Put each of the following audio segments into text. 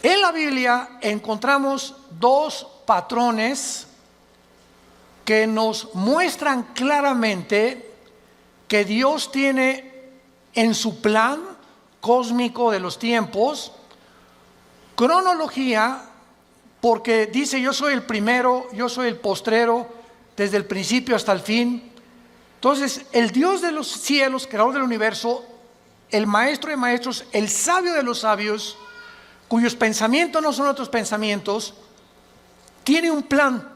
En la Biblia encontramos dos patrones que nos muestran claramente que Dios tiene en su plan cósmico de los tiempos cronología, porque dice: yo soy el primero, yo soy el postrero, desde el principio hasta el fin. Entonces, el Dios de los cielos, creador del universo, el maestro de maestros, el sabio de los sabios, cuyos pensamientos no son otros pensamientos, tiene un plan.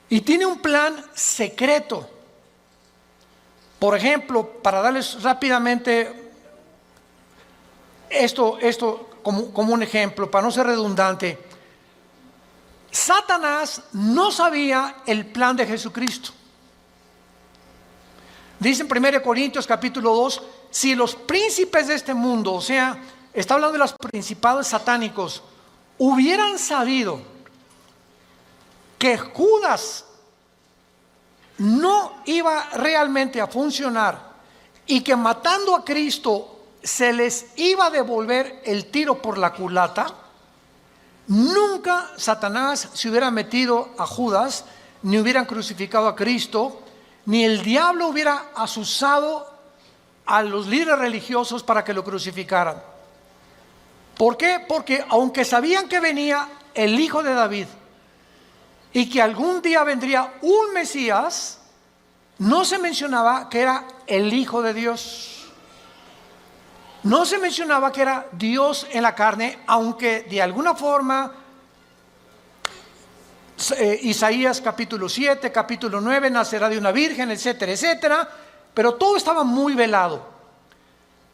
Y tiene un plan secreto. Por ejemplo, para darles rápidamente esto como un ejemplo, para no ser redundante, Satanás no sabía el plan de Jesucristo. Dice en 1 Corintios capítulo 2, si los príncipes de este mundo, o sea, está hablando de los principados satánicos, hubieran sabido que Judas no iba realmente a funcionar y que matando a Cristo se les iba a devolver el tiro por la culata, nunca Satanás se hubiera metido a Judas, ni hubieran crucificado a Cristo, ni el diablo hubiera asusado a los líderes religiosos para que lo crucificaran. ¿Por qué? Porque aunque sabían que venía el hijo de David y que algún día vendría un Mesías, no se mencionaba que era el Hijo de Dios. No se mencionaba que era Dios en la carne, aunque de alguna forma Isaías capítulo 7, capítulo 9, nacerá de una virgen, etcétera, etcétera, pero todo estaba muy velado.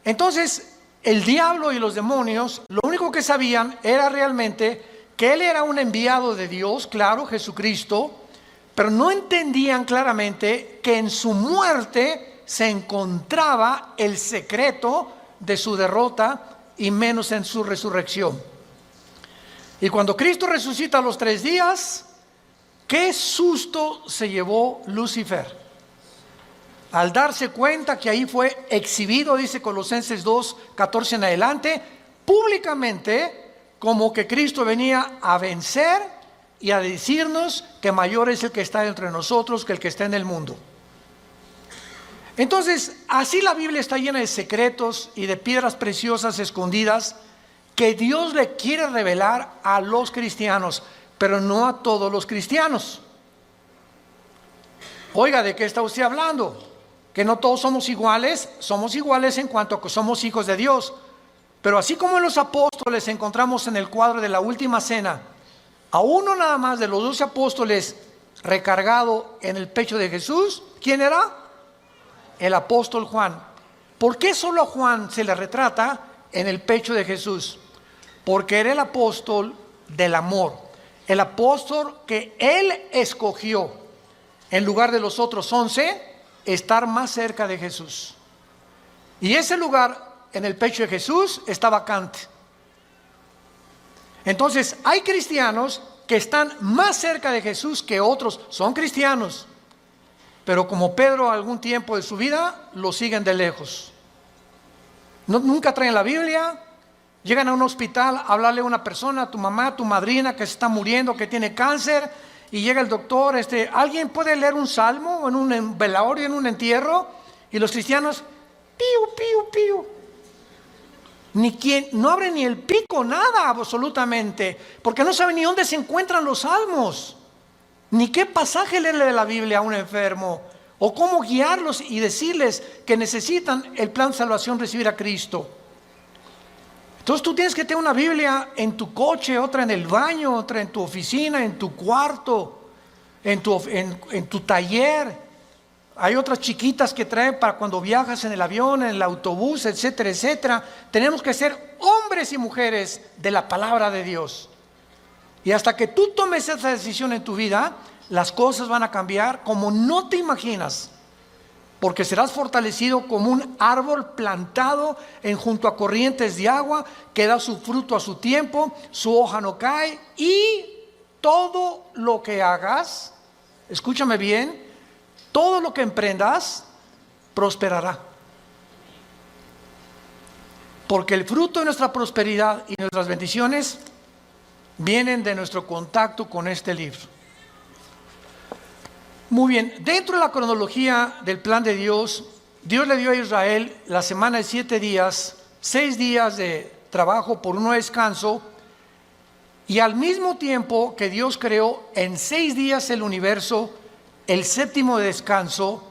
Entonces, el diablo y los demonios, lo único que sabían era realmente que él era un enviado de Dios, claro, Jesucristo, pero no entendían claramente que en su muerte se encontraba el secreto de su derrota y menos en su resurrección. Y cuando Cristo resucita a los 3 días, qué susto se llevó Lucifer al darse cuenta que ahí fue exhibido, dice Colosenses 2, 14 en adelante, públicamente, como que Cristo venía a vencer y a decirnos que mayor es el que está entre nosotros que el que está en el mundo. Entonces, así la Biblia está llena de secretos y de piedras preciosas escondidas que Dios le quiere revelar a los cristianos, pero no a todos los cristianos. Oiga, ¿de qué está usted hablando? Que no todos somos iguales en cuanto a que somos hijos de Dios. Pero así como en los apóstoles encontramos en el cuadro de la última cena a uno nada más de los 12 apóstoles recargado en el pecho de Jesús, ¿quién era? El apóstol Juan. ¿Por qué solo a Juan se le retrata en el pecho de Jesús? Porque era el apóstol del amor, el apóstol que él escogió en lugar de los otros 11 estar más cerca de Jesús. Y ese lugar en el pecho de Jesús está vacante. Entonces hay cristianos que están más cerca de Jesús que otros. Son cristianos, pero como Pedro algún tiempo de su vida lo siguen de lejos. Nunca traen la Biblia. Llegan a un hospital a hablarle a una persona, a tu mamá, a tu madrina que se está muriendo, que tiene cáncer, y llega el doctor, ¿alguien puede leer un salmo en un velorio, en un entierro? Y los cristianos, piu, piu, piu. No abre ni el pico, nada absolutamente, porque no saben ni dónde se encuentran los salmos, ni qué pasaje leerle de la Biblia a un enfermo, o cómo guiarlos y decirles que necesitan el plan de salvación, recibir a Cristo. Entonces tú tienes que tener una Biblia en tu coche, otra en el baño, otra en tu oficina, en tu cuarto, en tu taller. Hay otras chiquitas que traen para cuando viajas en el avión, en el autobús, etcétera, etcétera. Tenemos que ser hombres y mujeres de la palabra de Dios. Y hasta que tú tomes esa decisión en tu vida, las cosas van a cambiar como no te imaginas. Porque serás fortalecido como un árbol plantado junto a corrientes de agua, que da su fruto a su tiempo, su hoja no cae, y todo lo que hagas, escúchame bien, todo lo que emprendas prosperará. Porque el fruto de nuestra prosperidad y nuestras bendiciones vienen de nuestro contacto con este libro. Muy bien, dentro de la cronología del plan de Dios, Dios le dio a Israel la semana de 7 días, 6 días de trabajo por uno de descanso, y al mismo tiempo que Dios creó en 6 días el universo, el séptimo de descanso,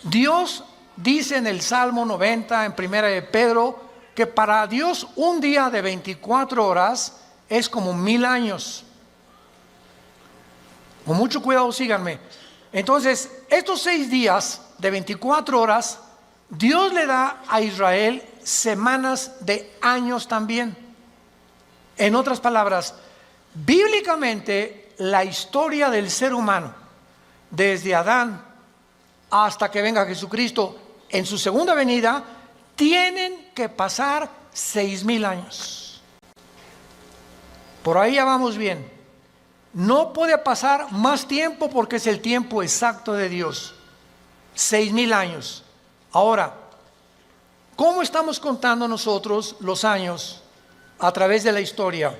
Dios dice en el Salmo 90, en primera de Pedro, que para Dios un día de 24 horas es como 1000 años. Con mucho cuidado, síganme. Entonces, estos 6 días de 24 horas, Dios le da a Israel semanas de años también. En otras palabras, bíblicamente, la historia del ser humano, desde Adán hasta que venga Jesucristo en su segunda venida, tienen que pasar 6000 años. Por ahí ya vamos bien. No puede pasar más tiempo porque es el tiempo exacto de Dios. 6000 años. Ahora, ¿cómo estamos contando nosotros los años a través de la historia?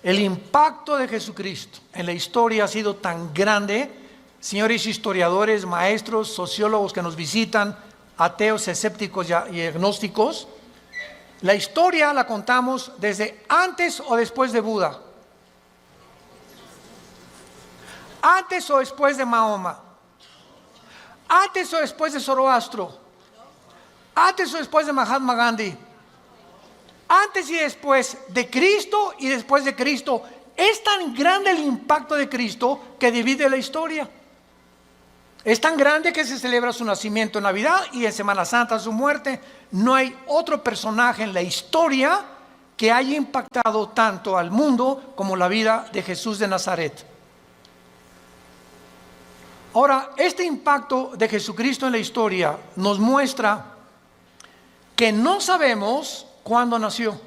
El impacto de Jesucristo en la historia ha sido tan grande, señores historiadores, maestros, sociólogos que nos visitan, ateos, escépticos y agnósticos. La historia la contamos desde antes o después de Buda, antes o después de Mahoma, antes o después de Zoroastro, antes o después de Mahatma Gandhi, antes y después de Cristo y después de Cristo. Es tan grande el impacto de Cristo que divide la historia. Es tan grande que se celebra su nacimiento en Navidad y en Semana Santa su muerte. No hay otro personaje en la historia que haya impactado tanto al mundo como la vida de Jesús de Nazaret. Ahora, este impacto de Jesucristo en la historia nos muestra que no sabemos cuándo nació.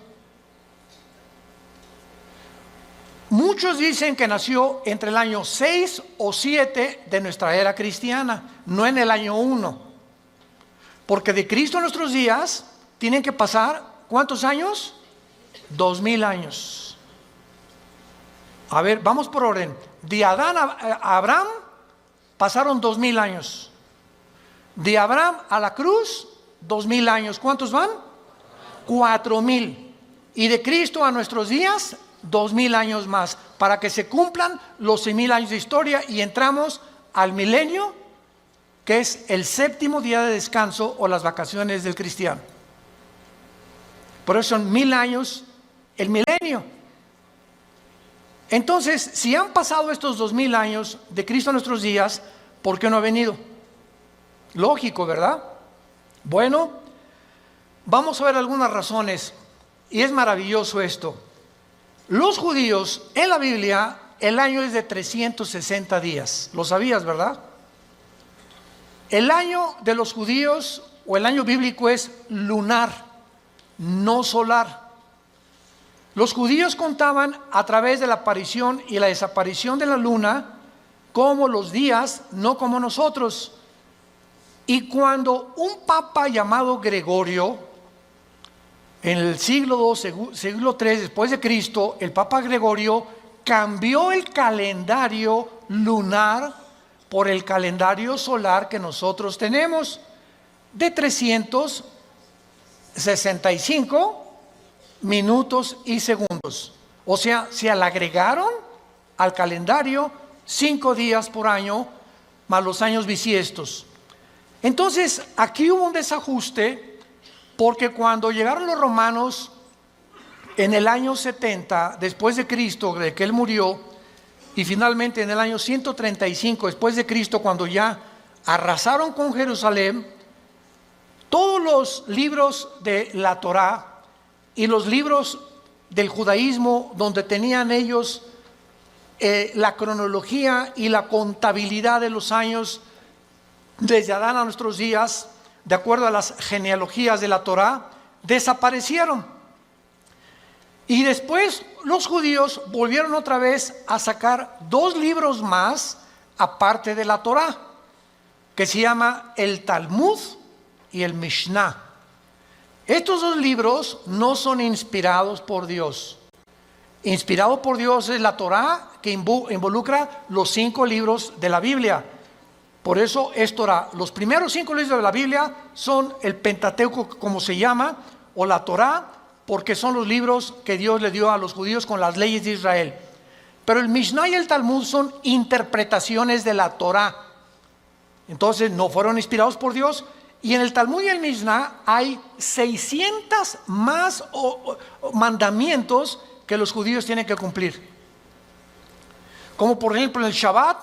Muchos dicen que nació entre el año 6 o 7 de nuestra era cristiana, no en el año 1. Porque de Cristo a nuestros días tienen que pasar, ¿cuántos años? 2000 años. A ver, vamos por orden. De Adán a Abraham pasaron 2000 años. De Abraham a la cruz, 2000 años. ¿Cuántos van? 4000. Y de Cristo a nuestros días, 2000 años más, para que se cumplan los 6000 años de historia y entramos al milenio, que es el séptimo día de descanso o las vacaciones del cristiano. Por eso son 1000 años el milenio. Entonces, si han pasado estos 2000 años de Cristo a nuestros días, ¿por qué no ha venido? Lógico, ¿verdad? Bueno, vamos a ver algunas razones, y es maravilloso esto. Los judíos, en la Biblia, el año es de 360 días. ¿Lo sabías, verdad? El año de los judíos, o el año bíblico, es lunar, no solar. Los judíos contaban a través de la aparición y la desaparición de la luna como los días, no como nosotros. Y cuando un papa llamado Gregorio, en el siglo II, siglo III después de Cristo, el Papa Gregorio cambió el calendario lunar por el calendario solar que nosotros tenemos, de 365 minutos y segundos. O sea, se le agregaron al calendario 5 días por año, más los años bisiestos. Entonces, aquí hubo un desajuste, porque cuando llegaron los romanos en el año 70 después de Cristo, de que él murió, y finalmente en el año 135 después de Cristo, cuando ya arrasaron con Jerusalén, todos los libros de la Torá y los libros del judaísmo, donde tenían ellos la cronología y la contabilidad de los años desde Adán a nuestros días, de acuerdo a las genealogías de la Torá, desaparecieron. Y después los judíos volvieron otra vez a sacar 2 libros más aparte de la Torá, que se llama el Talmud y el Mishnah. Estos dos libros no son inspirados por Dios. Inspirado por Dios es la Torá, que involucra los 5 libros de la Biblia. Por eso es Torá. Los primeros 5 libros de la Biblia son el Pentateuco, como se llama, o la Torá, porque son los libros que Dios le dio a los judíos con las leyes de Israel. Pero el Mishnah y el Talmud son interpretaciones de la Torá. Entonces no fueron inspirados por Dios. Y en el Talmud y el Mishnah hay 600 más mandamientos que los judíos tienen que cumplir. Como por ejemplo en el Shabbat,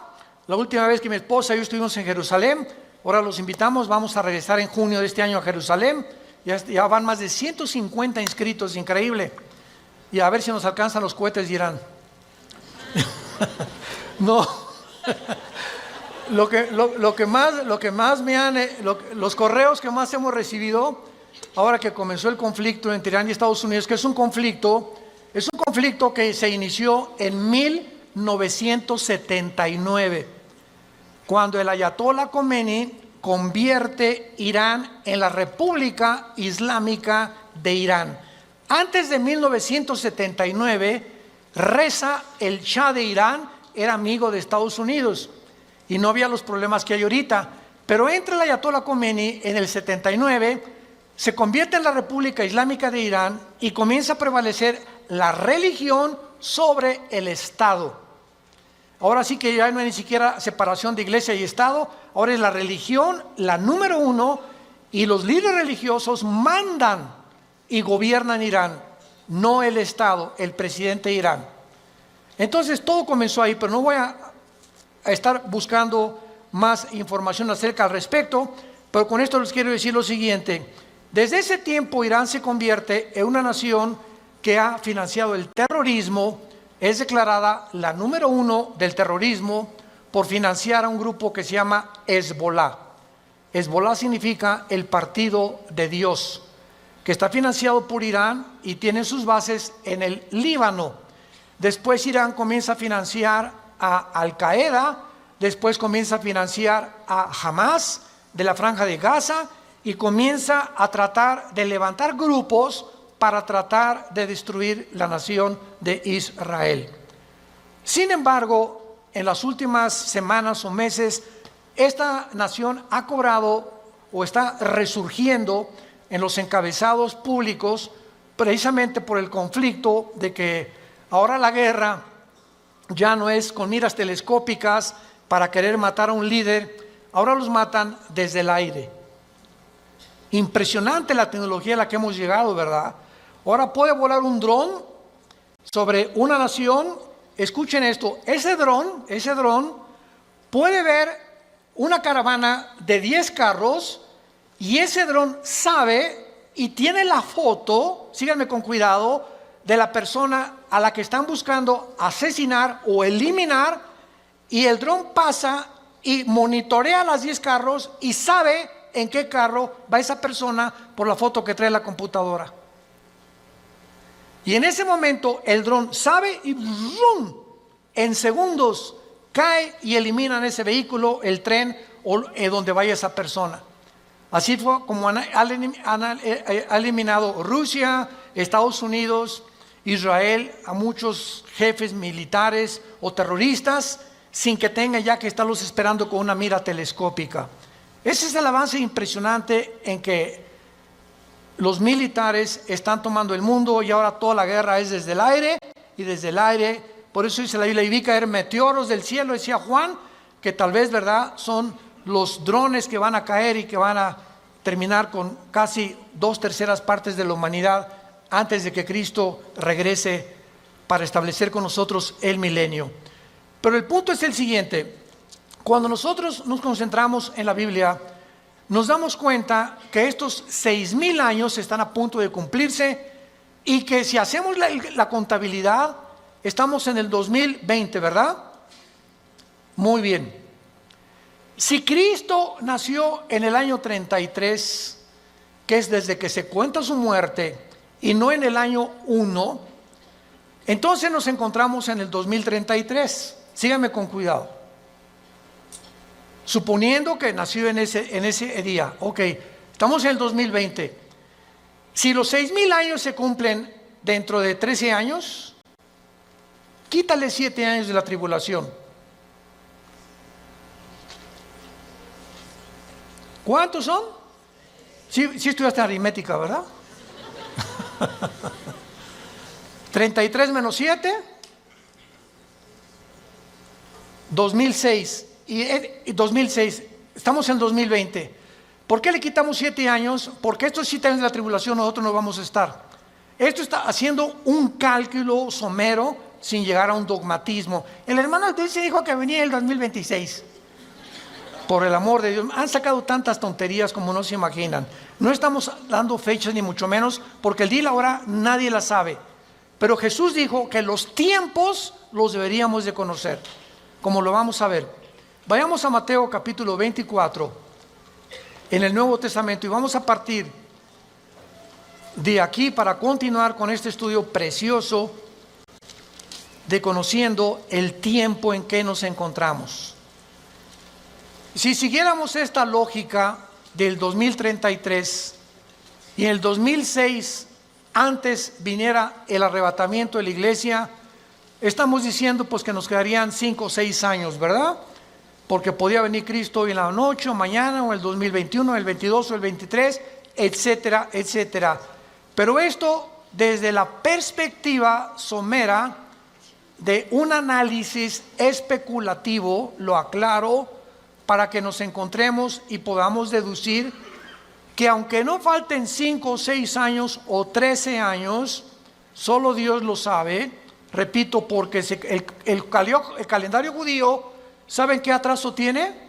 la última vez que mi esposa y yo estuvimos en Jerusalén, ahora los invitamos, vamos a regresar en junio de este año a Jerusalén. Ya van más de 150 inscritos, increíble. Y a ver si nos alcanzan los cohetes de Irán. No. Lo que más me han, los correos que más hemos recibido, ahora que comenzó el conflicto entre Irán y Estados Unidos, que es un conflicto que se inició en 1979, cuando el Ayatollah Khomeini convierte Irán en la República Islámica de Irán. Antes de 1979, Reza, el Shah de Irán, era amigo de Estados Unidos y no había los problemas que hay ahorita. Pero entra el Ayatollah Khomeini en el 79, se convierte en la República Islámica de Irán y comienza a prevalecer la religión sobre el Estado. Ahora sí que ya no hay ni siquiera separación de iglesia y Estado, ahora es la religión la número 1 y los líderes religiosos mandan y gobiernan Irán, no el Estado, el presidente de Irán. Entonces todo comenzó ahí, pero no voy a estar buscando más información acerca al respecto, pero con esto les quiero decir lo siguiente. Desde ese tiempo Irán se convierte en una nación que ha financiado el terrorismo, es declarada la número 1 del terrorismo por financiar a un grupo que se llama Hezbollah. Hezbollah significa el partido de Dios, que está financiado por Irán y tiene sus bases en el Líbano. Después Irán comienza a financiar a Al-Qaeda, después comienza a financiar a Hamas de la Franja de Gaza y comienza a tratar de levantar grupos para tratar de destruir la nación de Israel. Sin embargo, en las últimas semanas o meses, esta nación ha cobrado o está resurgiendo en los encabezados públicos precisamente por el conflicto de que ahora la guerra ya no es con miras telescópicas para querer matar a un líder, ahora los matan desde el aire. Impresionante la tecnología a la que hemos llegado, ¿verdad? Ahora puede volar un dron sobre una nación. Escuchen esto, ese dron puede ver una caravana de 10 carros y ese dron sabe y tiene la foto, síganme con cuidado, de la persona a la que están buscando asesinar o eliminar, y el dron pasa y monitorea las 10 carros y sabe en qué carro va esa persona por la foto que trae la computadora. Y en ese momento el dron sabe y ¡rum!, en segundos cae y eliminan ese vehículo, el tren o donde vaya esa persona. Así fue como ha eliminado Rusia, Estados Unidos, Israel a muchos jefes militares o terroristas sin que tengan ya que estarlos esperando con una mira telescópica. Ese es el avance impresionante en que los militares están tomando el mundo y ahora toda la guerra es desde el aire y desde el aire. Por eso dice la Biblia, y vi caer meteoros del cielo, decía Juan, que tal vez, ¿verdad?, son los drones que van a caer y que van a terminar con casi 2/3 partes de la humanidad antes de que Cristo regrese para establecer con nosotros el milenio. Pero el punto es el siguiente: cuando nosotros nos concentramos en la Biblia, nos damos cuenta que estos 6,000 años están a punto de cumplirse y que si hacemos la contabilidad, estamos en el 2020, ¿verdad? Muy bien. Si Cristo nació en el año 33, que es desde que se cuenta su muerte, y no en el año 1, entonces nos encontramos en el 2033. Síganme con cuidado. Suponiendo que nació en ese día, ok, estamos en el 2020. Si los 6,000 años se cumplen dentro de 13 años, quítale 7 años de la tribulación. ¿Cuántos son? Sí estudiaste aritmética, ¿verdad? 33 menos 7, 2006. Y 2006, estamos en 2020. ¿Por qué le quitamos 7 años? Porque estos 7 años de la tribulación nosotros no vamos a estar. Esto está haciendo un cálculo somero sin llegar a un dogmatismo. El hermano Dulce dijo que venía el 2026. Por el amor de Dios, han sacado tantas tonterías como no se imaginan. No estamos dando fechas ni mucho menos, porque el día y la hora nadie la sabe. Pero Jesús dijo que los tiempos los deberíamos de conocer, como lo vamos a ver. Vayamos a Mateo capítulo 24, en el Nuevo Testamento, y vamos a partir de aquí para continuar con este estudio precioso de conociendo el tiempo en que nos encontramos. Si siguiéramos esta lógica del 2033 y en el 2006 antes viniera el arrebatamiento de la iglesia, estamos diciendo pues que nos quedarían 5 o 6 años, ¿verdad? Porque podía venir Cristo hoy en la noche o mañana o el 2021, el 22 o el 23, etcétera, etcétera. Pero esto desde la perspectiva somera de un análisis especulativo, lo aclaro, para que nos encontremos y podamos deducir que aunque no falten 5 o 6 años o 13 años, solo Dios lo sabe, repito, porque el calendario judío, ¿saben qué atraso tiene?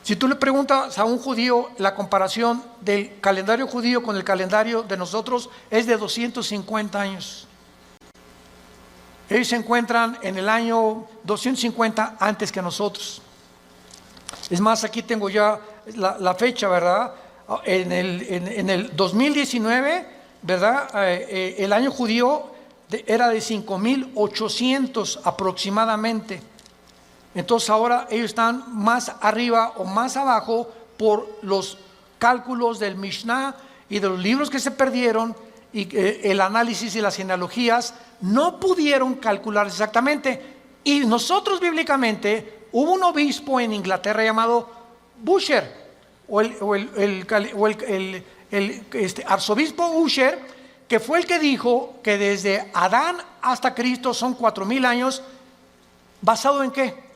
Si tú le preguntas a un judío, la comparación del calendario judío con el calendario de nosotros es de 250 años. Ellos se encuentran en el año 250 antes que nosotros. Es más, aquí tengo ya la fecha, ¿verdad? En el 2019, ¿verdad? El año judío era de 5,800 aproximadamente. Entonces ahora ellos están más arriba o más abajo por los cálculos del Mishnah y de los libros que se perdieron, y el análisis y las genealogías no pudieron calcular exactamente. Y nosotros bíblicamente, hubo un obispo en Inglaterra llamado Busher, arzobispo Busher, que fue el que dijo que desde Adán hasta Cristo son 4,000 años. ¿Basado en qué?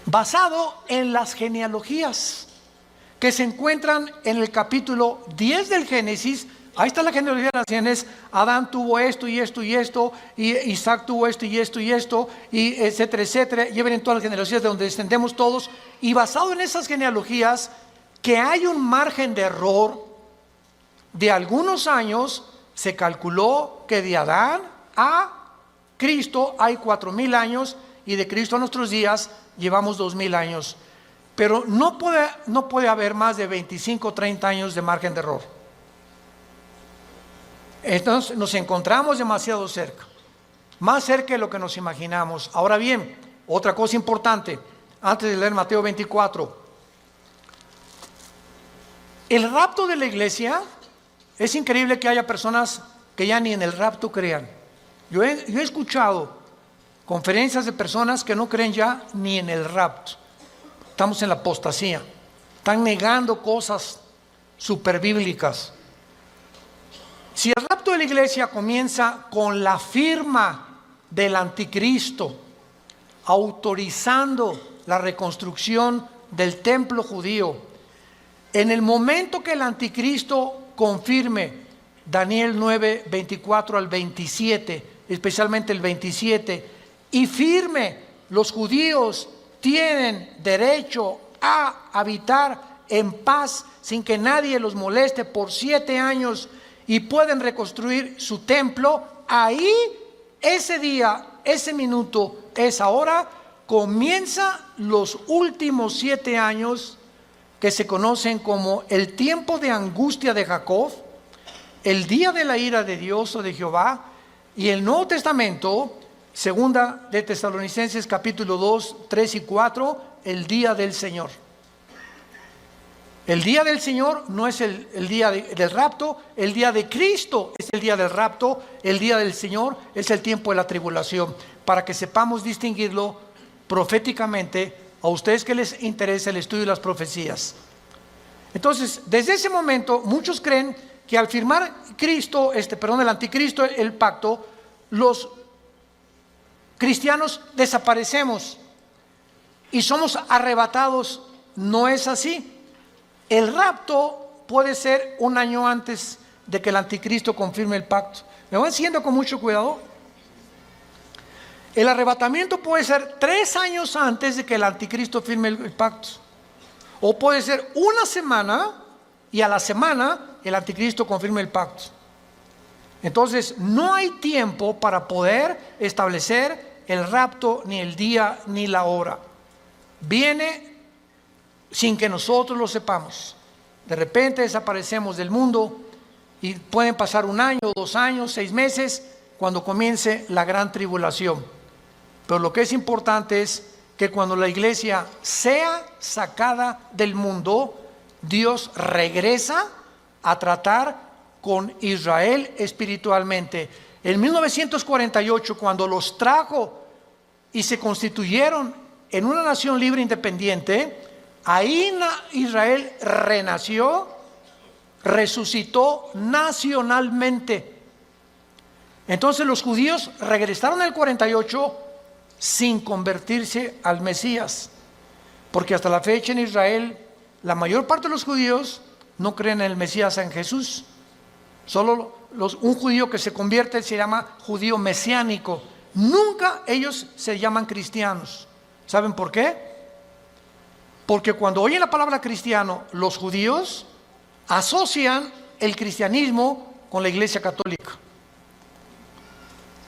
Basado en las genealogías que se encuentran en el capítulo 10 del Génesis. Ahí está la genealogía de las Génesis. Adán tuvo esto y esto y esto, y Isaac tuvo esto y esto y esto, y etcétera, etcétera. Y vienen todas las genealogías de donde descendemos todos. Y basado en esas genealogías, que hay un margen de error de algunos años, se calculó que de Adán a Cristo hay 4,000 años, y de Cristo a nuestros días llevamos 2,000 años. Pero no puede haber más de 25 o 30 años de margen de error. Entonces nos encontramos demasiado cerca, más cerca de lo que nos imaginamos. Ahora bien, otra cosa importante, antes de leer Mateo 24, el rapto de la iglesia, es increíble que haya personas que ya ni en el rapto crean. Yo he escuchado conferencias de personas que no creen ya ni en el rapto. Estamos en la apostasía, están negando cosas superbíblicas. Si el rapto de la iglesia comienza con la firma del anticristo, autorizando la reconstrucción del templo judío, en el momento que el anticristo confirme Daniel 9, 24 al 27, especialmente el 27, y firme, los judíos tienen derecho a habitar en paz sin que nadie los moleste por 7 años, y pueden reconstruir su templo, ahí, ese día, ese minuto, esa hora, comienza los últimos 7 años que se conocen como el tiempo de angustia de Jacob, el día de la ira de Dios o de Jehová, y el Nuevo Testamento, segunda de Tesalonicenses capítulo 2, 3 y 4, el día del Señor. El día del Señor no es el día del rapto, el día de Cristo es el día del rapto, el día del Señor es el tiempo de la tribulación, para que sepamos distinguirlo proféticamente a ustedes que les interesa el estudio de las profecías. Entonces, desde ese momento, muchos creen que al firmar el anticristo, el pacto, los cristianos desaparecemos y somos arrebatados. No es así. El rapto puede ser un año antes de que el anticristo confirme el pacto. ¿Me van siguiendo con mucho cuidado? El arrebatamiento puede ser 3 años antes de que el anticristo firme el pacto. O puede ser una semana y a la semana el anticristo confirme el pacto. Entonces no hay tiempo para poder establecer el rapto, ni el día, ni la hora. Viene sin que nosotros lo sepamos. De repente desaparecemos del mundo y pueden pasar 1 año, 2 años, 6 meses cuando comience la gran tribulación. Pero lo que es importante es que cuando la iglesia sea sacada del mundo, Dios regresa a tratar con Israel espiritualmente. En 1948, cuando los trajo y se constituyeron en una nación libre e independiente, ahí Israel renació, resucitó nacionalmente. Entonces los judíos regresaron en el 48 sin convertirse al Mesías, porque hasta la fecha en Israel la mayor parte de los judíos no creen en el Mesías, en Jesús. Solo un judío que se convierte se llama judío mesiánico. Nunca ellos se llaman cristianos. ¿Saben por qué? Porque cuando oyen la palabra cristiano, los judíos asocian el cristianismo con la Iglesia Católica.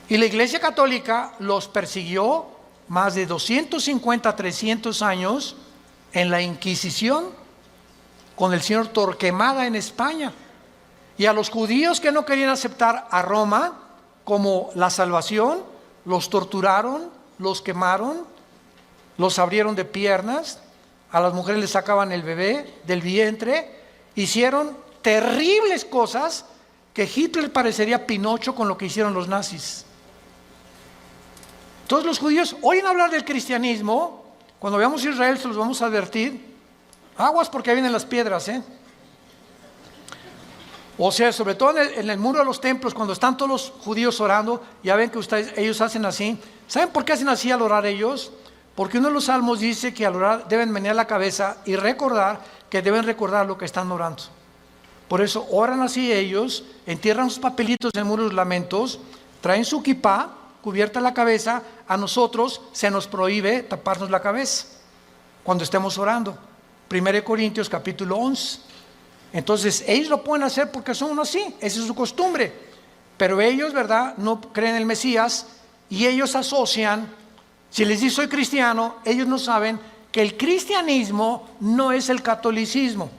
Y la Iglesia Católica los persiguió más de 250, 300 años en la Inquisición con el señor Torquemada en España. Y a los judíos que no querían aceptar a Roma como la salvación, los torturaron, los quemaron, los abrieron de piernas, a las mujeres les sacaban el bebé del vientre, hicieron terribles cosas que Hitler parecería Pinocho con lo que hicieron los nazis. Entonces los judíos oyen hablar del cristianismo. Cuando veamos a Israel se los vamos a advertir. Aguas porque vienen las piedras, O sea, sobre todo en el muro de los templos, cuando están todos los judíos orando, ya ven que ellos hacen así. ¿Saben por qué hacen así al orar ellos? Porque uno de los salmos dice que al orar deben menear la cabeza y recordar que deben recordar lo que están orando. Por eso oran así ellos, entierran sus papelitos en el muro de los lamentos, traen su kipá, cubierta la cabeza. A nosotros se nos prohíbe taparnos la cabeza cuando estemos orando. 1 Corintios capítulo 11. Entonces ellos lo pueden hacer porque son así, esa es su costumbre. Pero ellos, ¿verdad?, no creen en el Mesías y ellos asocian. Si les dice soy cristiano, ellos no saben que el cristianismo no es el catolicismo.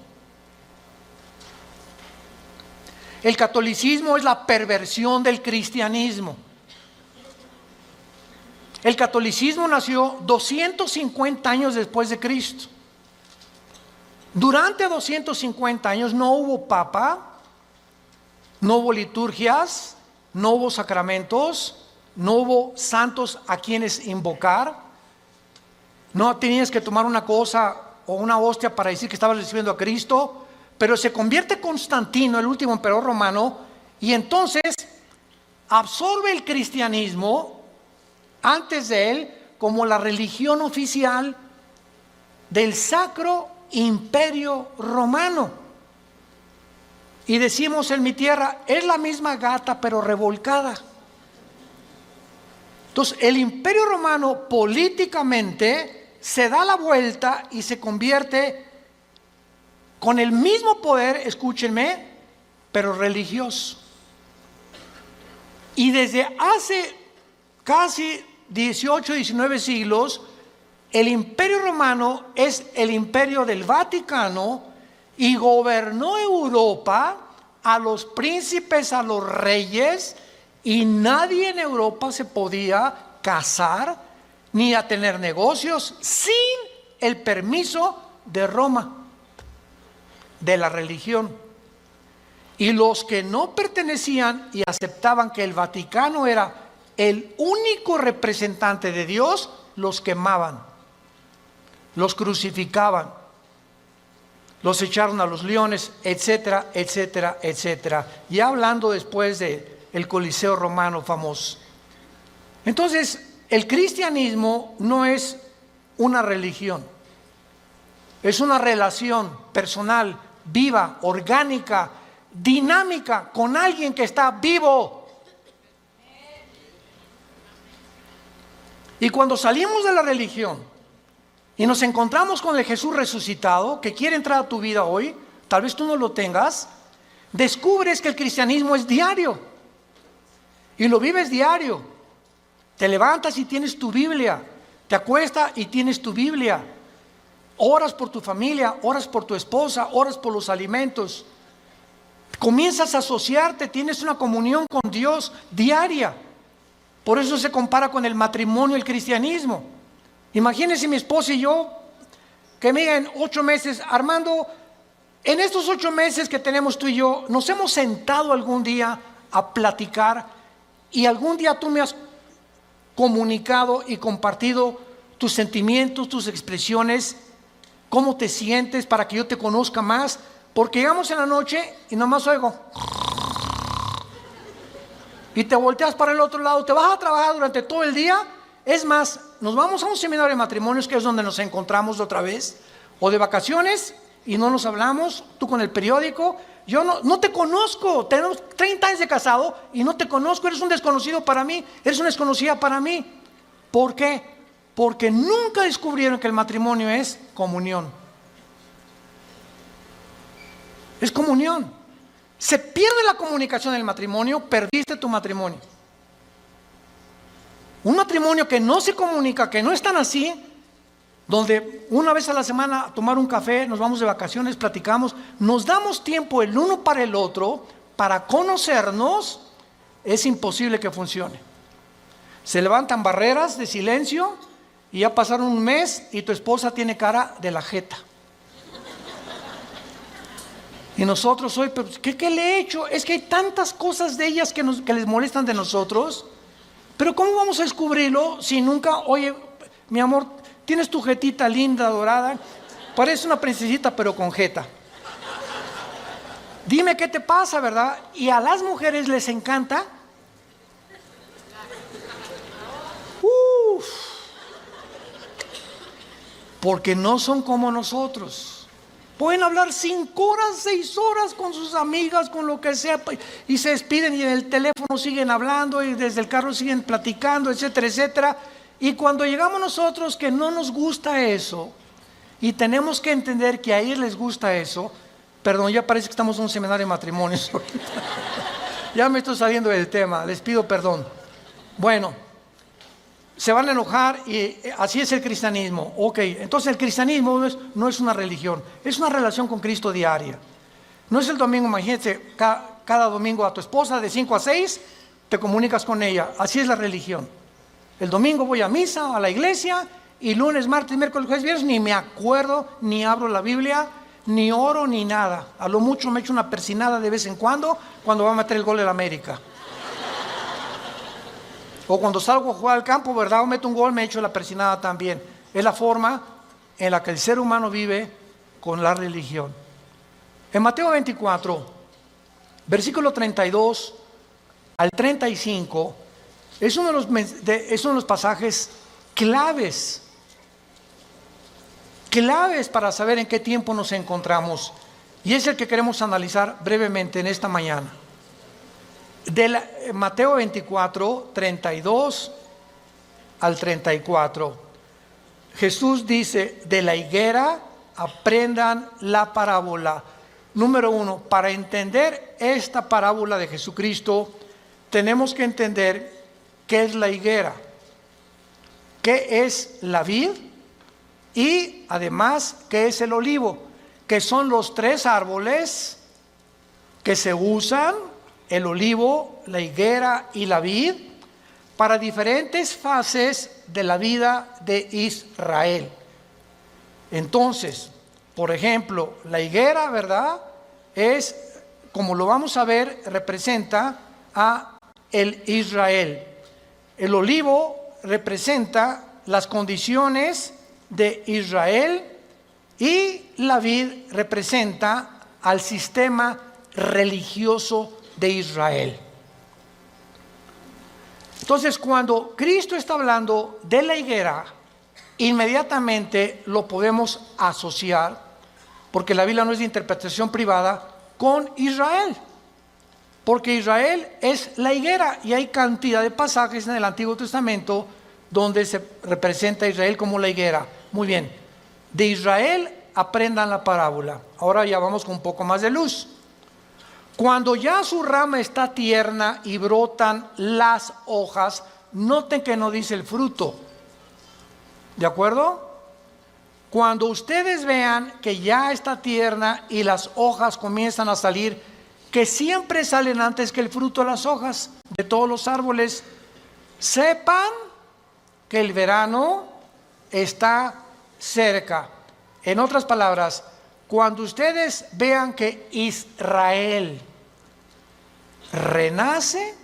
El catolicismo es la perversión del cristianismo. El catolicismo nació 250 años después de Cristo. Durante 250 años no hubo papa, no hubo liturgias, no hubo sacramentos, no hubo santos a quienes invocar. No tenías que tomar una cosa o una hostia para decir que estabas recibiendo a Cristo. Pero se convierte Constantino, el último emperador romano, y entonces absorbe el cristianismo antes de él como la religión oficial del Sacro Imperio Romano. Y decimos en mi tierra, es la misma gata pero revolcada. Entonces el Imperio Romano políticamente se da la vuelta y se convierte con el mismo poder, escúchenme, pero religioso. Y desde hace casi 18, 19 siglos, el Imperio Romano es el imperio del Vaticano y gobernó Europa, a los príncipes, a los reyes, y nadie en Europa se podía casar ni a tener negocios sin el permiso de Roma. de la religión. Y los que no pertenecían y aceptaban que el Vaticano era el único representante de Dios, los quemaban, los crucificaban, los echaron a los leones, etcétera, etcétera, etcétera. Ya hablando después del Coliseo romano famoso. Entonces, el cristianismo no es una religión, es una relación personal, viva, orgánica, dinámica, con alguien que está vivo. Y cuando salimos de la religión y nos encontramos con el Jesús resucitado, que quiere entrar a tu vida hoy, tal vez tú no lo tengas, descubres que el cristianismo es diario. Y lo vives diario. Te levantas y tienes tu Biblia. Te acuestas y tienes tu Biblia. Oras por tu familia, oras por tu esposa, oras por los alimentos. Comienzas a asociarte, tienes una comunión con Dios diaria. Por eso se compara con el matrimonio el cristianismo. Imagínense mi esposa y yo, que me digan 8 meses, Armando, en estos 8 meses que tenemos tú y yo, nos hemos sentado algún día a platicar y algún día tú me has comunicado y compartido tus sentimientos, tus expresiones, cómo te sientes para que yo te conozca más, porque llegamos en la noche y nomás oigo y te volteas para el otro lado, te vas a trabajar durante todo el día. Es más, nos vamos a un seminario de matrimonios, que es donde nos encontramos otra vez, o de vacaciones y no nos hablamos, tú con el periódico. Yo no te conozco, tenemos 30 años de casado y no te conozco, eres un desconocido para mí, eres una desconocida para mí. ¿Por qué? Porque nunca descubrieron que el matrimonio es comunión. Es comunión. Se pierde la comunicación del matrimonio, perdiste tu matrimonio. Un matrimonio que no se comunica, que no es tan así, donde una vez a la semana a tomar un café, nos vamos de vacaciones, platicamos, nos damos tiempo el uno para el otro, para conocernos, es imposible que funcione. Se levantan barreras de silencio y ya pasaron un mes y tu esposa tiene cara de la jeta. Y nosotros hoy, ¿qué le he hecho? Es que hay tantas cosas de ellas que les molestan de nosotros. Pero ¿cómo vamos a descubrirlo si nunca, oye, mi amor, tienes tu jetita linda, dorada, parece una princesita pero con jeta? Dime qué te pasa, ¿verdad? Y a las mujeres les encanta. Porque no son como nosotros. Pueden hablar 5 horas, 6 horas con sus amigas, con lo que sea, y se despiden y en el teléfono siguen hablando y desde el carro siguen platicando, etcétera, etcétera. Y cuando llegamos nosotros que no nos gusta eso, y tenemos que entender que a ellos les gusta eso, perdón, ya parece que estamos en un seminario de matrimonios. Ya me estoy saliendo del tema, les pido perdón. Bueno, se van a enojar y así es el cristianismo. Ok, entonces el cristianismo no es una religión, es una relación con Cristo diaria. No es el domingo, imagínate, cada domingo a tu esposa de 5 a 6 te comunicas con ella. Así es la religión. El domingo voy a misa, a la iglesia, y lunes, martes, miércoles, jueves, viernes ni me acuerdo, ni abro la Biblia, ni oro, ni nada. A lo mucho me echo una persinada de vez en cuando va a meter el gol de la América. O cuando salgo a jugar al campo, ¿verdad? O meto un gol, me echo la persinada también. Es la forma en la que el ser humano vive con la religión. En Mateo 24, versículo 32 al 35, es uno de los pasajes claves para saber en qué tiempo nos encontramos. Y es el que queremos analizar brevemente en esta mañana. De Mateo 24, 32 al 34. Jesús dice, de la higuera aprendan la parábola. Número 1, para entender esta parábola de Jesucristo, tenemos que entender qué es la higuera, qué es la vid y además qué es el olivo, que son los 3 árboles que se usan, el olivo, la higuera y la vid, para diferentes fases de la vida de Israel. Entonces, Por ejemplo, la higuera, ¿verdad? Es, como lo vamos a ver, representa a el Israel. El olivo representa las condiciones de Israel y la vid representa al sistema religioso de Israel. Entonces, cuando Cristo está hablando de la higuera, inmediatamente lo podemos asociar, porque la Biblia no es de interpretación privada, con Israel. Porque Israel es la higuera y hay cantidad de pasajes en el Antiguo Testamento donde se representa a Israel como la higuera. Muy bien, de Israel aprendan la parábola. Ahora ya vamos con un poco más de luz. Cuando ya su rama está tierna y brotan las hojas, noten que no dice el fruto. ¿De acuerdo? Cuando ustedes vean que ya está tierna y las hojas comienzan a salir, que siempre salen antes que el fruto las hojas de todos los árboles, sepan que el verano está cerca. En otras palabras, cuando ustedes vean que Israel renace,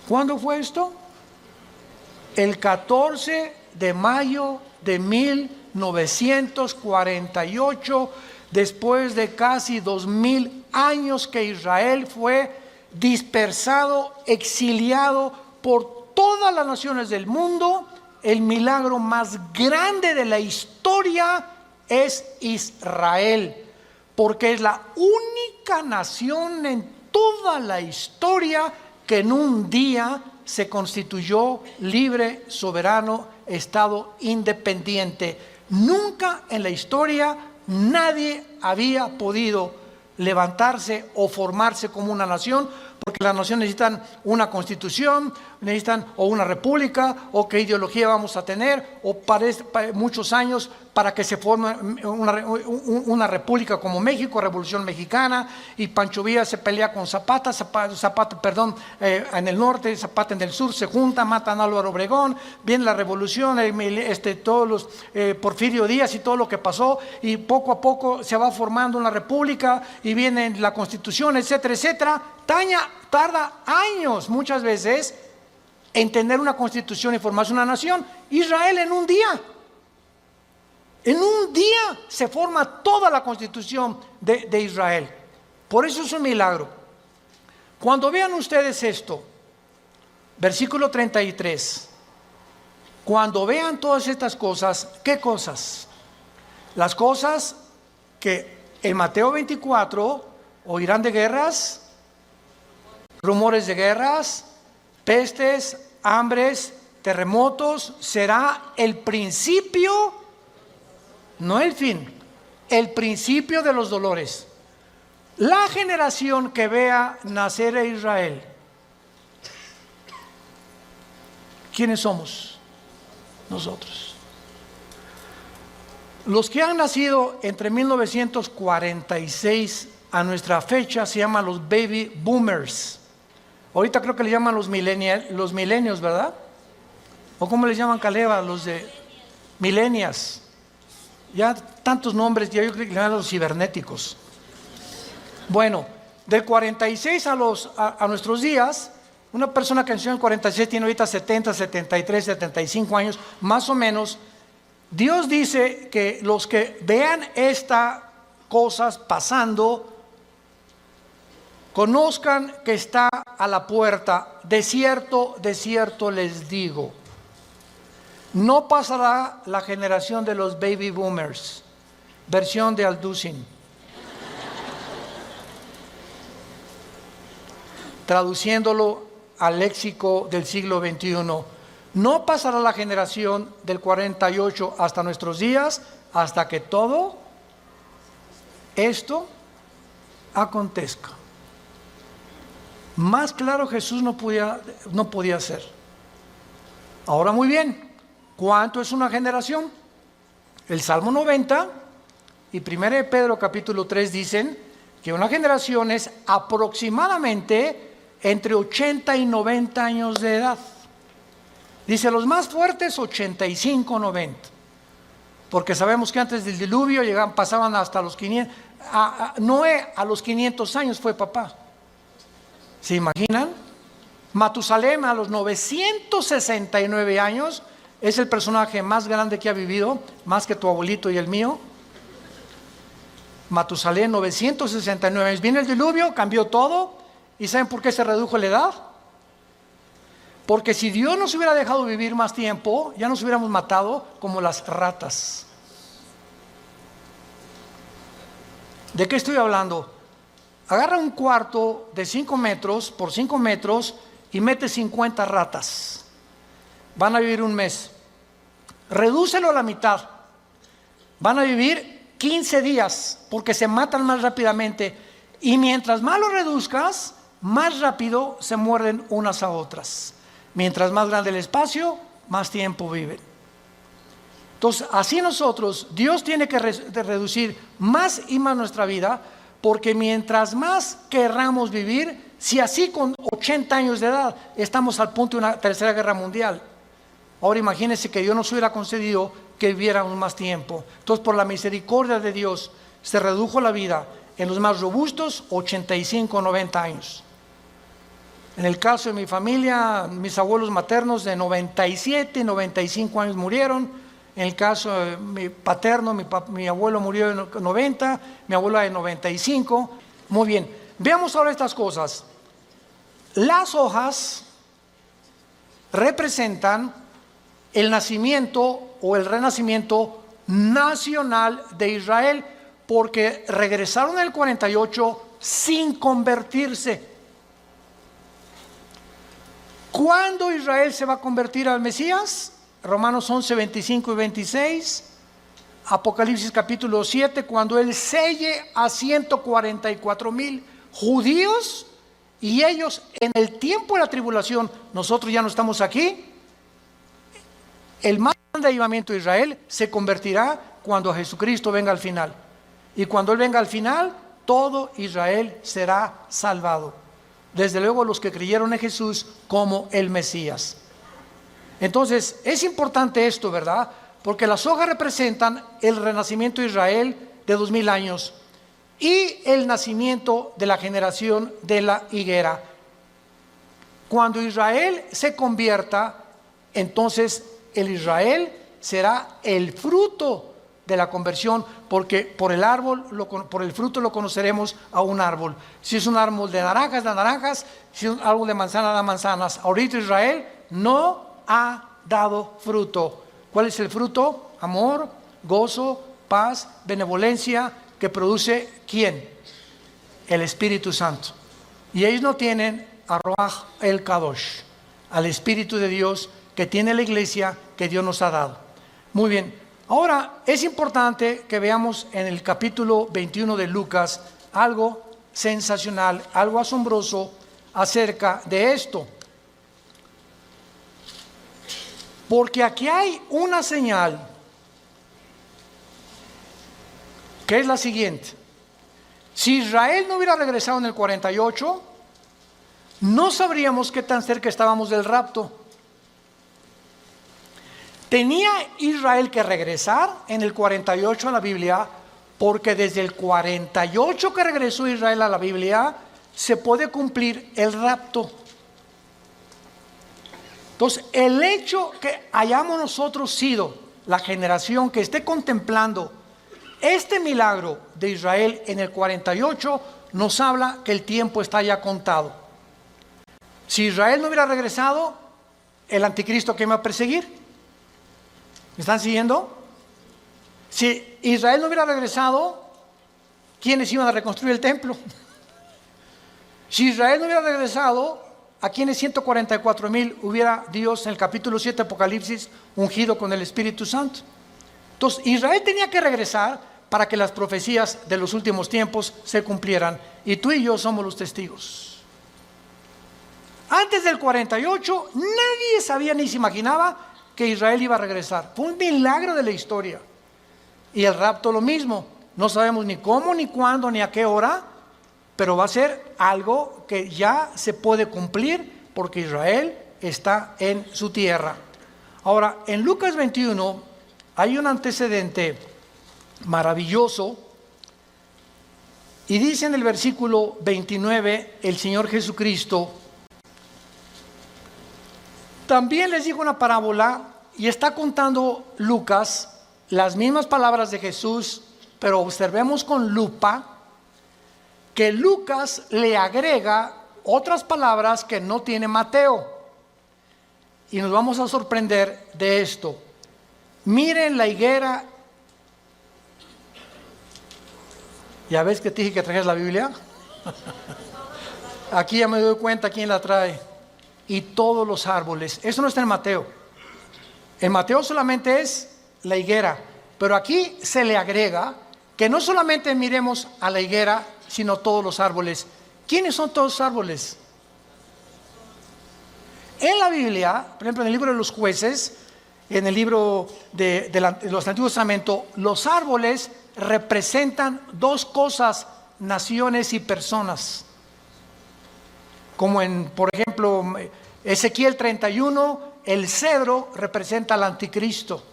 ¿cuándo fue esto? El 14 de mayo de 1948, después de casi 2000 años que Israel fue dispersado, exiliado por todas las naciones del mundo. El milagro más grande de la historia es Israel, porque es la única nación en toda la historia que en un día se constituyó libre, soberano, estado independiente. Nunca en la historia nadie había podido levantarse o formarse como una nación, porque las naciones necesitan una constitución, necesitan o una república, o qué ideología vamos a tener, o para muchos años para que se forme una república como México, Revolución Mexicana, y Pancho Villa se pelea con Zapata, en el norte, Zapata en el sur, se junta, matan a Álvaro Obregón, viene la revolución, todos los Porfirio Díaz y todo lo que pasó, y poco a poco se va formando una república, y viene la constitución, etcétera, etcétera. Tarda años muchas veces en tener una constitución y formarse una nación. Israel en un día se forma toda la constitución de Israel. Por eso es un milagro. Cuando vean ustedes esto, versículo 33, cuando vean todas estas cosas, ¿qué cosas? Las cosas que en Mateo 24 oirán de guerras, rumores de guerras, pestes, hambres, terremotos. Será el principio, no el fin, el principio de los dolores. La generación que vea nacer a Israel, ¿quiénes somos? Nosotros. Los que han nacido entre 1946 a nuestra fecha se llaman los baby boomers. Ahorita creo que le llaman los millennials, ¿verdad? ¿O cómo les llaman, Caleva? Los de millennials. Ya tantos nombres, ya yo creo que le llaman los cibernéticos. Bueno, del 46 a nuestros días, una persona que nació en el 46 tiene ahorita 70, 73, 75 años, más o menos. Dios dice que los que vean estas cosas pasando, conozcan que está a la puerta. De cierto les digo, no pasará la generación de los baby boomers. Versión de Alducin. Traduciéndolo al léxico del siglo XXI, no pasará la generación del 48 hasta nuestros días, hasta que todo esto acontezca. Más claro Jesús no podía ser. Ahora muy bien, ¿cuánto es una generación? El Salmo 90 y 1 de Pedro capítulo 3 dicen que una generación es aproximadamente entre 80 y 90 años de edad. Dice los más fuertes 85, 90. porque sabemos que antes del diluvio pasaban hasta los 500. Noé a los 500 años fue papá. ¿Se imaginan? Matusalem a los 969 años es el personaje más grande que ha vivido, más que tu abuelito y el mío. Matusalem, 969 años. Viene el diluvio, cambió todo. ¿Y saben por qué se redujo la edad? Porque si Dios nos hubiera dejado vivir más tiempo, ya nos hubiéramos matado como las ratas. ¿De qué estoy hablando? Agarra un cuarto de 5 metros por 5 metros y mete 50 ratas. Van a vivir un mes. Redúcelo a la mitad. Van a vivir 15 días porque se matan más rápidamente. Y mientras más lo reduzcas, más rápido se muerden unas a otras. Mientras más grande el espacio, más tiempo viven. Entonces, así nosotros, Dios tiene que reducir más y más nuestra vida, porque mientras más querramos vivir, si así con 80 años de edad estamos al punto de una tercera guerra mundial, ahora imagínense que Dios nos hubiera concedido que viviéramos más tiempo. Entonces, por la misericordia de Dios, se redujo la vida en los más robustos, 85, 90 años. En el caso de mi familia, mis abuelos maternos de 97, 95 años murieron. En el caso de mi paterno, mi abuelo murió de 90, mi abuela de 95. Muy bien, veamos ahora estas cosas. Las hojas representan el nacimiento o el renacimiento nacional de Israel, porque regresaron en el 48 sin convertirse. ¿Cuándo Israel se va a convertir al Mesías? Romanos 11, 25 y 26. Apocalipsis capítulo 7, cuando Él selle a 144,000 judíos, y ellos en el tiempo de la tribulación, nosotros ya no estamos aquí. El más grande avivamiento de Israel se convertirá cuando Jesucristo venga al final. Y cuando Él venga al final, todo Israel será salvado. Desde luego los que creyeron en Jesús como el Mesías. Entonces es importante esto, ¿verdad? Porque las hojas representan el renacimiento de Israel de 2000 años y el nacimiento de la generación de la higuera. Cuando Israel se convierta, entonces el Israel será el fruto de la conversión, porque por el fruto lo conoceremos a un árbol. Si es un árbol de naranjas, da naranjas; si es un árbol de manzana, da manzanas. Ahorita Israel no ha dado fruto. ¿Cuál es el fruto? Amor, gozo, paz, benevolencia, que produce ¿quién? El Espíritu Santo. Y ellos no tienen a Ruach el Kadosh, al Espíritu de Dios que tiene la iglesia que Dios nos ha dado. Muy bien. Ahora, es importante que veamos en el capítulo 21 de Lucas algo sensacional, algo asombroso acerca de esto. Porque aquí hay una señal que es la siguiente. Si Israel no hubiera regresado en el 48, no sabríamos qué tan cerca estábamos del rapto. Tenía Israel que regresar en el 48 a la Biblia, porque desde el 48 que regresó Israel a la Biblia, se puede cumplir el rapto. Entonces, el hecho que hayamos nosotros sido la generación que esté contemplando este milagro de Israel en el 48, nos habla que el tiempo está ya contado. Si Israel no hubiera regresado, el anticristo que me va a perseguir. ¿Me están siguiendo? Si Israel no hubiera regresado, ¿quiénes iban a reconstruir el templo? Si Israel no hubiera regresado, ¿a quiénes 144,000 hubiera Dios en el capítulo 7 de Apocalipsis ungido con el Espíritu Santo? Entonces, Israel tenía que regresar para que las profecías de los últimos tiempos se cumplieran. Y tú y yo somos los testigos. Antes del 48, nadie sabía ni se imaginaba que Israel iba a regresar. Fue un milagro de la historia. Y el rapto lo mismo. No sabemos ni cómo, ni cuándo, ni a qué hora, pero va a ser algo que ya se puede cumplir porque Israel está en su tierra. Ahora, en Lucas 21 hay un antecedente maravilloso. Y dice en el versículo 29, el Señor Jesucristo también les dijo una parábola, y está contando Lucas las mismas palabras de Jesús, pero observemos con lupa que Lucas le agrega otras palabras que no tiene Mateo. Y nos vamos a sorprender de esto. Miren la higuera. ¿Ya ves que te dije que trajeras la Biblia? Aquí ya me doy cuenta quién la trae. Y todos los árboles. Eso no está en Mateo. En Mateo solamente es la higuera. Pero aquí se le agrega que no solamente miremos a la higuera, sino todos los árboles. ¿Quiénes son todos los árboles? En la Biblia, por ejemplo, en el libro de los jueces, en el libro de los Antiguos Testamentos, los árboles representan dos cosas: naciones y personas. Como por ejemplo, Ezequiel 31, el cedro representa al anticristo,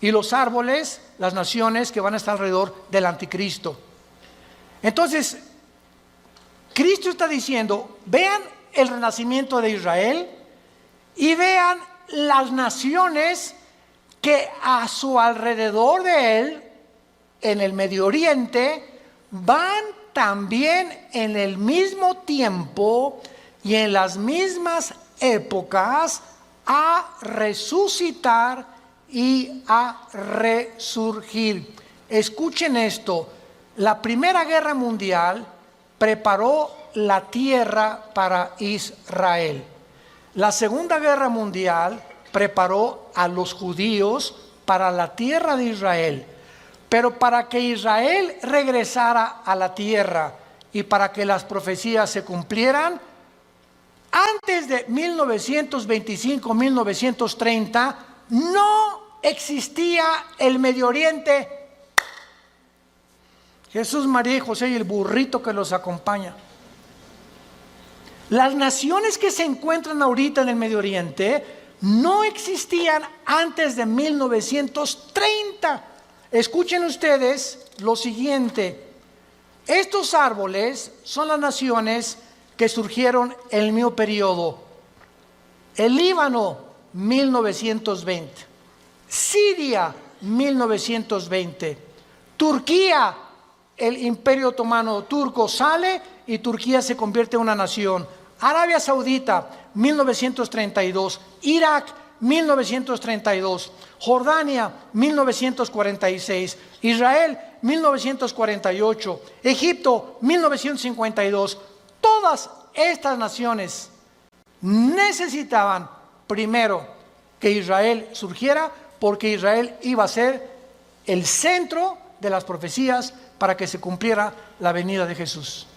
y los árboles, las naciones que van a estar alrededor del anticristo. Entonces, Cristo está diciendo: vean el renacimiento de Israel y vean las naciones que a su alrededor de él, en el Medio Oriente, van también en el mismo tiempo y en las mismas épocas a resucitar y a resurgir. Escuchen esto: la Primera Guerra Mundial preparó la tierra para Israel. La Segunda Guerra Mundial preparó a los judíos para la tierra de Israel. Pero para que Israel regresara a la tierra y para que las profecías se cumplieran, antes de 1925-1930 no existía el Medio Oriente. Jesús, María y José y el burrito que los acompaña. Las naciones que se encuentran ahorita en el Medio Oriente no existían antes de 1930. Escuchen ustedes lo siguiente: estos árboles son las naciones que surgieron en el mismo periodo. El Líbano, 1920. Siria, 1920. Turquía, el Imperio Otomano turco sale y Turquía se convierte en una nación. Arabia Saudita, 1932. Irak, 1932. Jordania, 1946. Israel, 1948. Egipto, 1952. Todas estas naciones necesitaban primero que Israel surgiera, porque Israel iba a ser el centro de las profecías para que se cumpliera la venida de Jesús.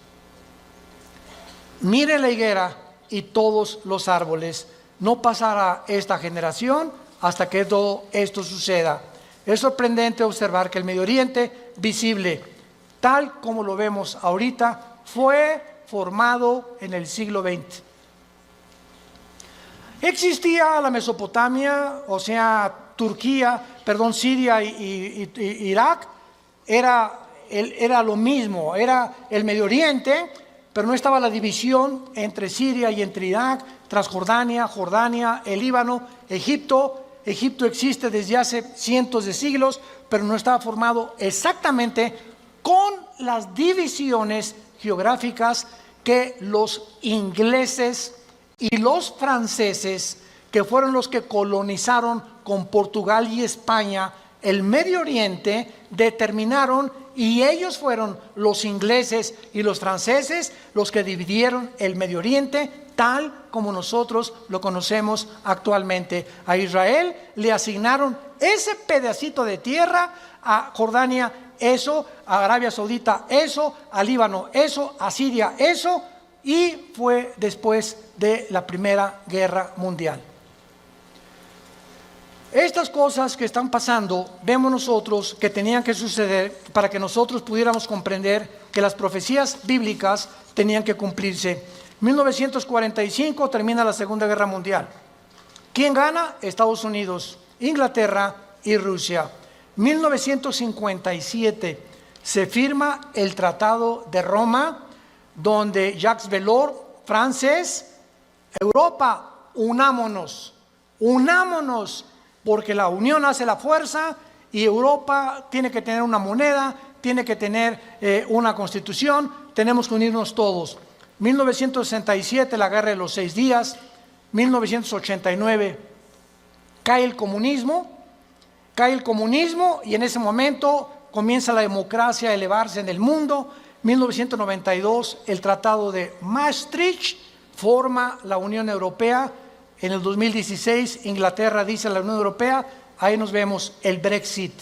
Miren la higuera y todos los árboles. No pasará esta generación hasta que todo esto suceda. Es sorprendente observar que el Medio Oriente visible, tal como lo vemos ahorita, fue formado en el siglo XX. Existía la Mesopotamia, o sea, Siria y Irak, era lo mismo, era el Medio Oriente, pero no estaba la división entre Siria y entre Irak, Transjordania, Jordania, el Líbano, Egipto. Egipto existe desde hace cientos de siglos, pero no estaba formado exactamente con las divisiones geográficas que los ingleses y los franceses, que fueron los que colonizaron con Portugal y España el Medio Oriente, determinaron, y ellos fueron los ingleses y los franceses los que dividieron el Medio Oriente tal como nosotros lo conocemos actualmente. A Israel le asignaron ese pedacito de tierra, a Jordania eso, a Arabia Saudita eso, a Líbano eso, a Siria eso, y fue después de la Primera Guerra Mundial. Estas cosas que están pasando, vemos nosotros que tenían que suceder para que nosotros pudiéramos comprender que las profecías bíblicas tenían que cumplirse. 1945 termina la Segunda Guerra Mundial. ¿Quién gana? Estados Unidos, Inglaterra y Rusia. 1957 se firma el Tratado de Roma, donde Jacques Delors, francés, Europa, unámonos, porque la unión hace la fuerza y Europa tiene que tener una moneda, tiene que tener una constitución, tenemos que unirnos todos. 1967, la Guerra de los 6 días, 1989, cae el comunismo y en ese momento comienza la democracia a elevarse en el mundo. 1992, el Tratado de Maastricht forma la Unión Europea. En el 2016, Inglaterra dice a la Unión Europea, ahí nos vemos, el Brexit.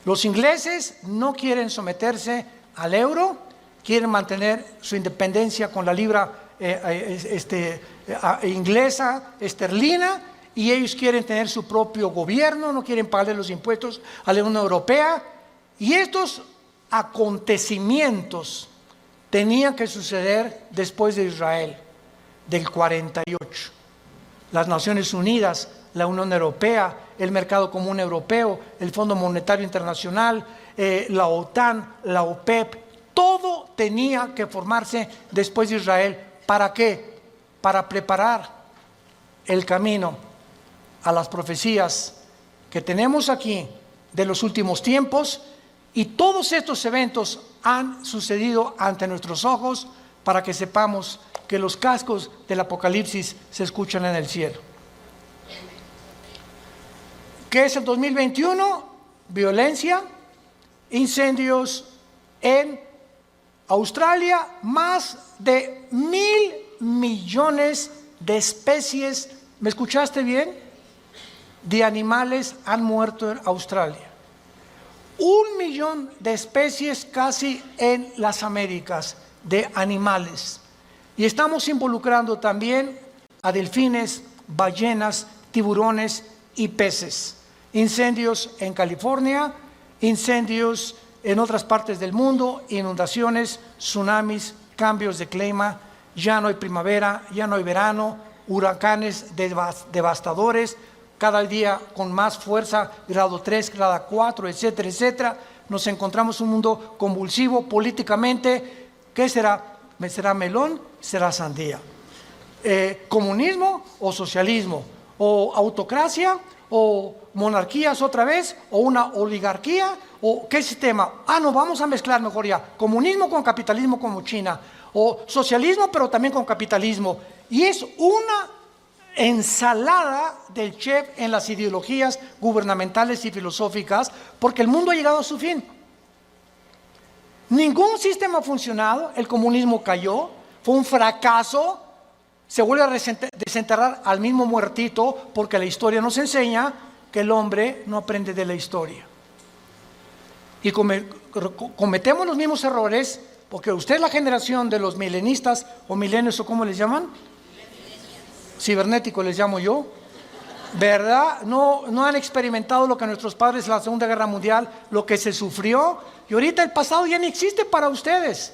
Los ingleses no quieren someterse al euro, quieren mantener su independencia con la libra inglesa, esterlina, y ellos quieren tener su propio gobierno, no quieren pagarle los impuestos a la Unión Europea. Y estos acontecimientos tenían que suceder después de Israel, del 48. Las Naciones Unidas, la Unión Europea, el Mercado Común Europeo, el Fondo Monetario Internacional, la OTAN, la OPEP, todo tenía que formarse después de Israel. ¿Para qué? Para preparar el camino a las profecías que tenemos aquí de los últimos tiempos, y todos estos eventos han sucedido ante nuestros ojos para que sepamos que los cascos del Apocalipsis se escuchan en el cielo. ¿Qué es el 2021? Violencia, incendios en Australia, más de 1.000 millones de especies, ¿me escuchaste bien?, de animales han muerto en Australia. 1 millón de especies casi en las Américas de animales. Y estamos involucrando también a delfines, ballenas, tiburones y peces. Incendios en California, incendios en otras partes del mundo, inundaciones, tsunamis, cambios de clima, ya no hay primavera, ya no hay verano, huracanes devastadores, cada día con más fuerza, grado 3, grado 4, etcétera, etcétera. Nos encontramos en un mundo convulsivo políticamente. ¿Qué será? ¿Será melón? ¿Será sandía? ¿Comunismo o socialismo? ¿O autocracia? ¿O monarquías otra vez? ¿O una oligarquía? ¿O qué sistema? No, vamos a mezclar mejor ya. Comunismo con capitalismo como China. O socialismo pero también con capitalismo. Y es una ensalada del chef en las ideologías gubernamentales y filosóficas, porque el mundo ha llegado a su fin. Ningún sistema ha funcionado, el comunismo cayó, fue un fracaso, se vuelve a desenterrar al mismo muertito, porque la historia nos enseña que el hombre no aprende de la historia. Y cometemos los mismos errores, porque usted es la generación de los milenistas o milenios, o ¿cómo les llaman? Cibernético les llamo yo, ¿verdad? No han experimentado lo que nuestros padres en la Segunda Guerra Mundial, lo que se sufrió, y ahorita el pasado ya no existe para ustedes.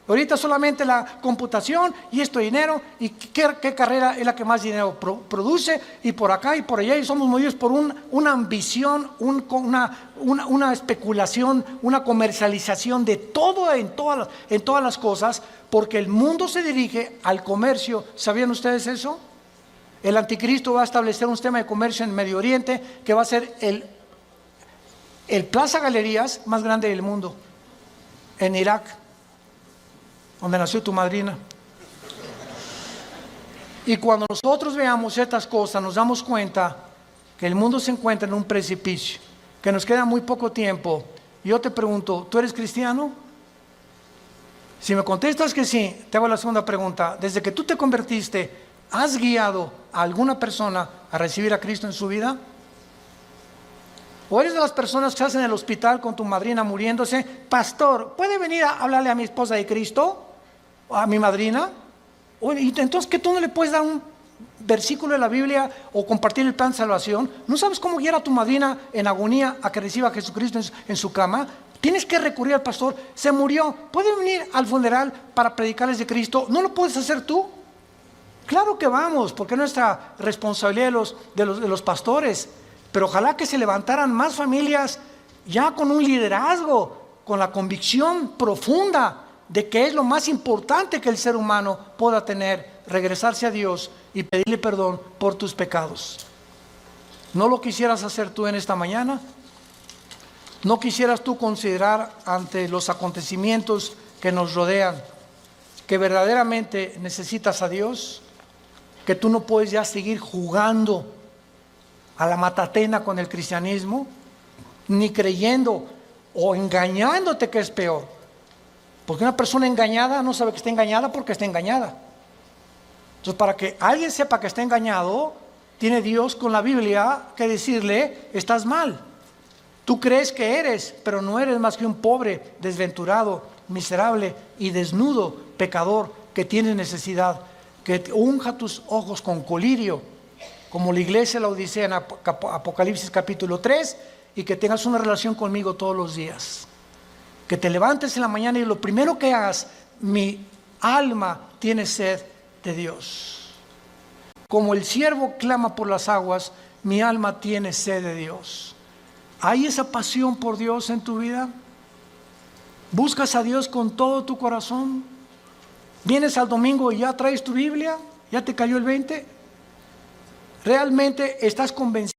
Ahorita solamente la computación y esto dinero, y qué carrera es la que más dinero produce, y por acá y por allá, y somos movidos por una ambición, una especulación, una comercialización de todo en todas las cosas, porque el mundo se dirige al comercio. ¿Sabían ustedes eso? El anticristo va a establecer un sistema de comercio en Medio Oriente que va a ser el Plaza Galerías más grande del mundo, en Irak, donde nació tu madrina. Y cuando nosotros veamos estas cosas, nos damos cuenta que el mundo se encuentra en un precipicio, que nos queda muy poco tiempo. Y yo te pregunto, ¿tú eres cristiano? Si me contestas que sí, te hago la segunda pregunta. Desde que tú te convertiste, ¿has guiado a alguna persona a recibir a Cristo en su vida? ¿O eres de las personas que estás en el hospital con tu madrina muriéndose? Pastor, ¿puede venir a hablarle a mi esposa de Cristo? ¿O a mi madrina? Y entonces, ¿que tú no le puedes dar un versículo de la Biblia o compartir el plan de salvación? ¿No sabes cómo guiar a tu madrina en agonía a que reciba a Jesucristo en su cama? Tienes que recurrir al pastor. Se murió. ¿Puede venir al funeral para predicarles de Cristo? ¿No lo puedes hacer tú? Claro que vamos, porque es nuestra responsabilidad de los pastores. Pero ojalá que se levantaran más familias ya con un liderazgo, con la convicción profunda de que es lo más importante que el ser humano pueda tener, regresarse a Dios y pedirle perdón por tus pecados. ¿No lo quisieras hacer tú en esta mañana? ¿No quisieras tú considerar ante los acontecimientos que nos rodean que verdaderamente necesitas a Dios? Que tú no puedes ya seguir jugando a la matatena con el cristianismo, ni creyendo o engañándote, que es peor. Porque una persona engañada no sabe que está engañada porque está engañada. Entonces, para que alguien sepa que está engañado, tiene Dios con la Biblia que decirle: estás mal. Tú crees que eres, pero no eres más que un pobre, desventurado, miserable y desnudo pecador que tiene necesidad. Que unja tus ojos con colirio, como la iglesia la Odisea en Apocalipsis capítulo 3, y que tengas una relación conmigo todos los días. Que te levantes en la mañana y lo primero que hagas: mi alma tiene sed de Dios. Como el siervo clama por las aguas, mi alma tiene sed de Dios. ¿Hay esa pasión por Dios en tu vida? ¿Buscas a Dios con todo tu corazón? ¿Vienes al domingo y ya traes tu Biblia? ¿Ya te cayó el 20? ¿Realmente estás convencido